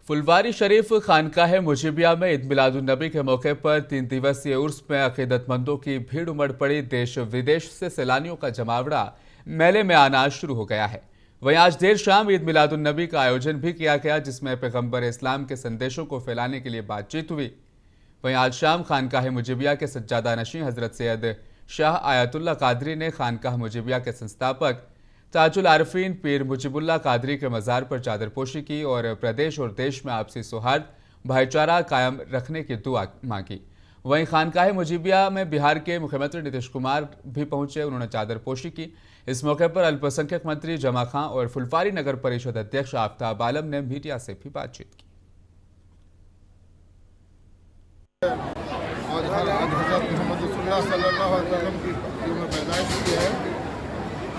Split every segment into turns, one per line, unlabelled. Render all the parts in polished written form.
फुलवारी शरीफ खानकाह मुजीबिया में ईद मिलादुन्नबी के मौके पर 3 दिवसीय उर्स में अकीदतमंदों की भीड़ उमड़ पड़ी। देश विदेश से सैलानियों का जमावड़ा मेले में आना शुरू हो गया है। वहीं आज देर शाम ईद मिलादुन्नबी का आयोजन भी किया गया, जिसमें पैगंबर इस्लाम के संदेशों को फैलाने के लिए बातचीत हुई। वहीं आज शाम खानकाह मुजीबिया के सज्जादा नशीं हजरत सैयद शाह आयतुल्ला कादरी ने खानकाह मुजीबिया के संस्थापक ताजुल आरफीन पीर मुजीबुल्लाह कादरी के मज़ार पर चादरपोशी की और प्रदेश और देश में आपसी सौहार्द भाईचारा कायम रखने की दुआ मांगी। वहीं खानकाह मुजीबिया में बिहार के मुख्यमंत्री नीतीश कुमार भी पहुंचे, उन्होंने चादरपोशी की। इस मौके पर अल्पसंख्यक मंत्री जमा खां और फुलवारी नगर परिषद अध्यक्ष आफ्ताब आलम ने मीडिया से भी बातचीत की।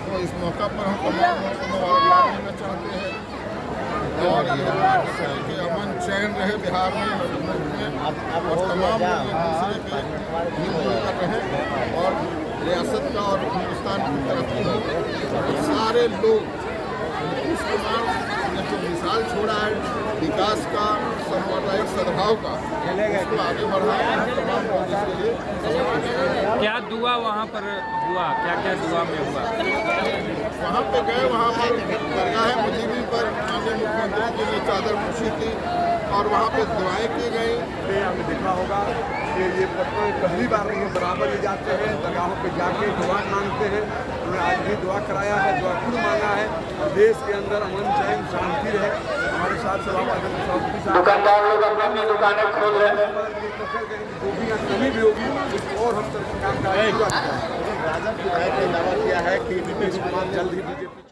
तो इस मौका पर हम तमाम लोगों को मुबारकबाद देना चाहते हैं और ये कि अमन चैन रहे बिहार में और तमाम लोग एक दूसरे के मिलजुल कर रहें और रियासत का और हिंदुस्तान की तरक्की हो। सारे लोग नीतीश कुमार ने जो मिसाल छोड़ा है विकास का, सामुदायिक सद्भाव का, उसको आगे बढ़ाया है। तमाम लोग इसके लिए
क्या दुआ वहाँ पर हुआ, क्या क्या दुआ में हुआ?
वहाँ पे गए, वहाँ पर दरगाह मुजीबी पर माननीय मुख्यमंत्री जी ने चादरपोशी की और वहाँ पे दुआएं की गई।
आपने देखा होगा कि ये पहली बार नहीं है, बराबर ये जाते हैं दरगाहों पे जाके दुआ मांगते हैं। उन्होंने आज भी दुआ कराया है, दुआ खुद मांगा है और देश के अंदर अमन चैन शांति रहे। हमारे साथ
दुकानदार लोग अपनी दुकानें खोल रहे हैं,
जो भी यहाँ कमी भी होगी और हम सरकार का राजद विधायक ने दावा किया है कि नीतीश कुमार जल्द ही बीजेपी